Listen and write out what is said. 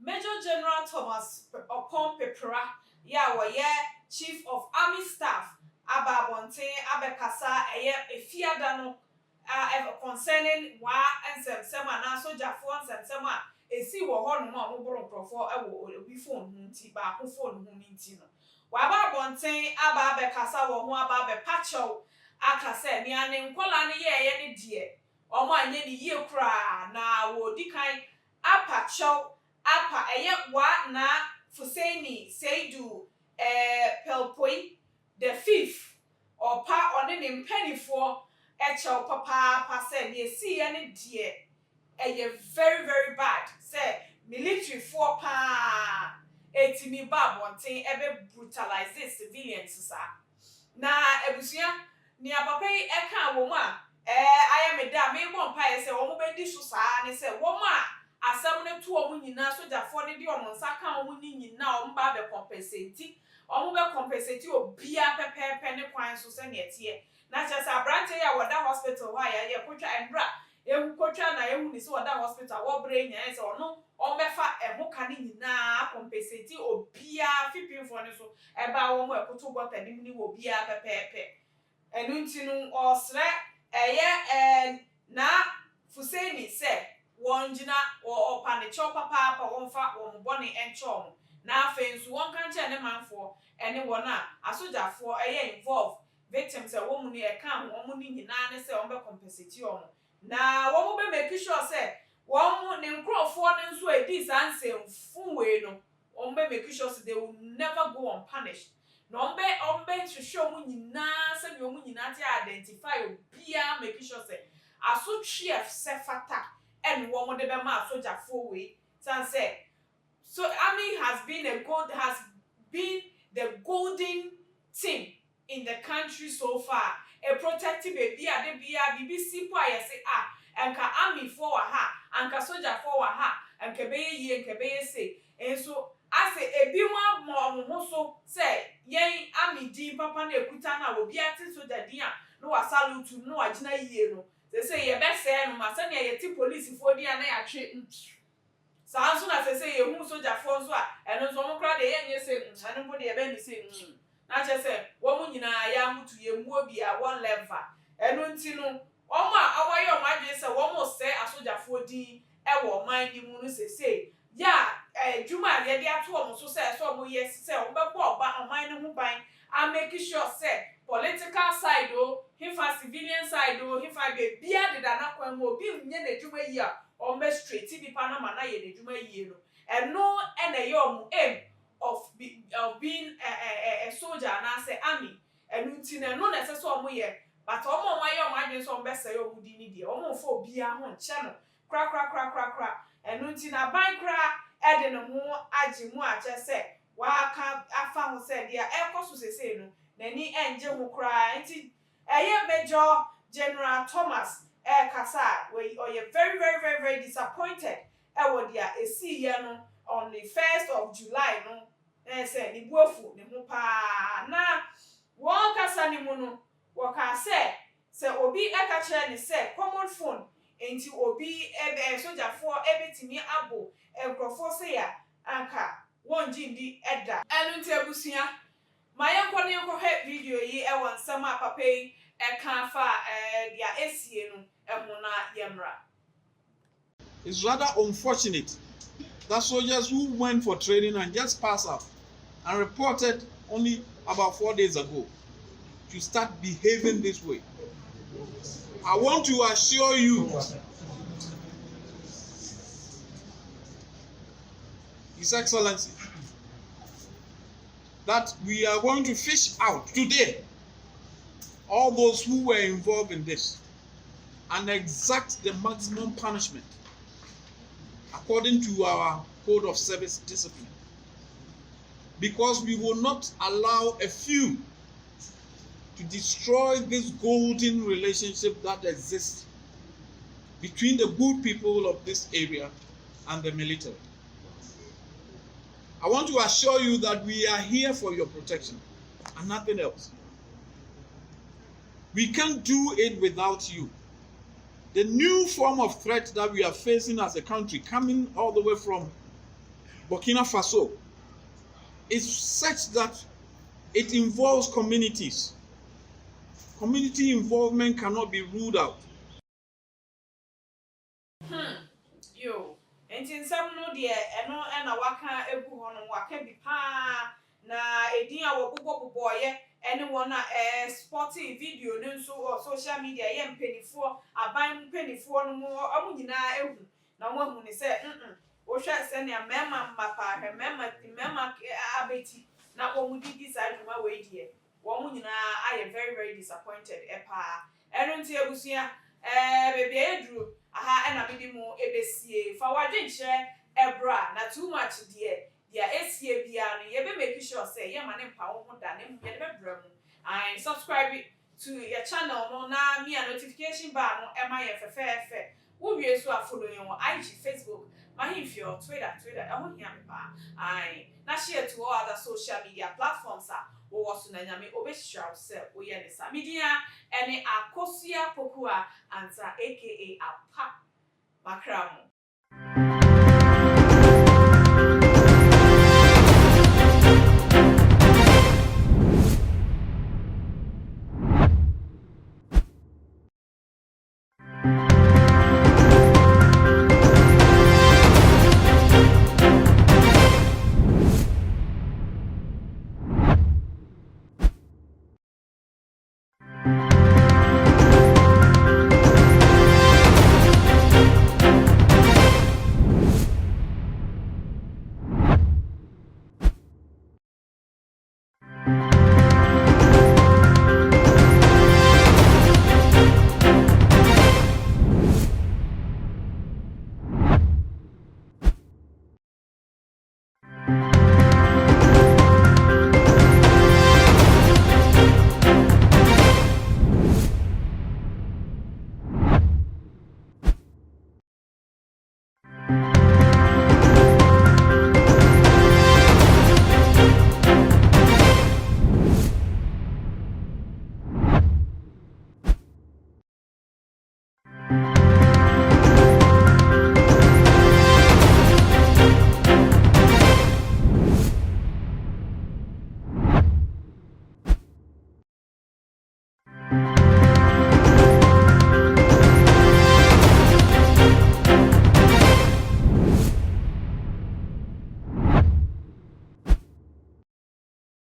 Major General Thomas Opon Pepera, ya Chief of Army Staff, Aba Bonte, Abekasa, Efiada no, concerning wa and Sema, na soldier phones and Sema, see what one more mobile for a phone, Munti, ba who phone Mintino. Waba Bonte, Aba Bekasa, or Waba Bepacho, Akase, Nian, Kolani, any dear, or my any year cry, na wo dikai, Apacho. Apa wa na Fuseni Seidu Pelpoi the fifth or pa on an penny for echo papa said ye see any dear very very bad say military for pa etimi bab one thing ever brutalize civilians na ebusia ni papa eka woma I am a damn me one pie say omo be di so sa ne say woma asam ne to omu nyina sojafo ne di omo nsaka omu ni nyina omu ba be compensate omu be compensate obia pepepe ne kwan so se ne tie na che sa branche ya woda hospital wa ya kotwa embra ehu kotwa na ehu ni se woda hospital wo bre nya se ono omefa ehoka ne nyina compensate obia fipinfo ne so eba wo mo ekoto bota ni obia pepepe enu ntinu osre na Fuseni se wonjina o panicho papa wonfa won boni encho na afensu won kan che ne manfo ene wona asojafo involve victims e wo mu ni e kan wo mu ni nyina ne se won be compensate o na wo mu be make sure se won mu ne nkrofo ne nso edi sanse mfuwe no won be make sure se they will never go unpunished no ombe hwehwe mu nyina se bi mu nyina ti identify obia make sure se asotwe se fata and one de be ma soldier for we say so army has been the golden thing in the country so far a protective baby ade bia BBC po ayese enka army for ha anka soldier for ha enka be ye enka be say enso ase ebi mo mo so say yen army din papa na ekuta na obi ati soldier din a no wa salute no wa gina yie no say ye be say no ma say na ye ti police for dia na ya twe so anso na say ye hu soldier for so a eno so mo kra de ye say eno bo de ye be ni say na che say wo mu nyina ya mutu ye mu obi a one level eno nti no omo a awaye omo adwe say wo mo say asoldier for din e wo man ni mu no say ya juma ye de ato omo so say so omo yes say wo be bo oba oman ni hu ban and make sure say political side hifa civilian side hifa be bia de na kwan mo bi nye na djuma yi a o me straight bi pa na ma na ye na djuma yi no and no and a yom aim of being a soldier na say army and nti na no na say so mo ye but o mo waye o ma adwen so o be say o mudi ni de o mo fo bia ho nche no kra and nti na ban kra e de no ho age mu a che say wa ka afa ho say dia e koso sese no nani enje ho kra nti Major General Thomas Kasa we are very disappointed what dia esi ye no on the 1st of July no say ni buofu ni ho pa na won kasa ni mu no wo ka say obi eka kire ni say common phone enti obi soldier for ebetimi abo enkrofo say ya anka won jindi eda enu ntebusia mayenko ne enko he video yi won sama papa yi eka fa dia esie no ehuna yemra. It's rather unfortunate that soldiers who went for training and just passed out and reported only about 4 days ago to start behaving this way. I want to assure you, His Excellency, that we are going to fish out today all those who were involved in this and exact the maximum punishment according to our code of service discipline, because we will not allow a few to destroy this golden relationship that exists between the good people of this area and the military. I want to assure you that we are here for your protection and nothing else. We can't do it without you. The new form of threat that we are facing as a country, coming all the way from Burkina Faso, is such that it involves communities. Community involvement cannot be ruled out. Yo, enti nsɛm no deɛ ɛno ɛna waka egu hɔ no waka bi paa na edin a wɔbobɔbobɔɔyɛ ɛne wɔn a sporting video ne nso wɔ social media yɛ mpanyinfoɔ aban mpanyinfoɔ no mu ɔmo nyinaa ehu na wɔn ahu ne sɛ wohwɛ sɛnea mmarima mma paa hwɛ mmarima abeti na wɔn didi saa dwuma wɔ edie wɔn nyinaa ayɛ very very disappointed paa ɛno nti ebusua beebi eduru aha ɛna mede mu ebesie fa wadwe nkyerɛ ɛbra na too much deɛ esie bia no yebe make sure say ye ma ne mpa wo ho da ne mu ye be bra mu and subscribe to your channel no na me a notification bar no e ma ye fefefe wo wie so a follow yen wo IG Facebook ma himfio Twitter e ho hia me pa and na share to all other social media platforms wo wo so na nyame obehira se wo ye ne sa media ene Akosua Pokua Ansa aka Apa Makramo.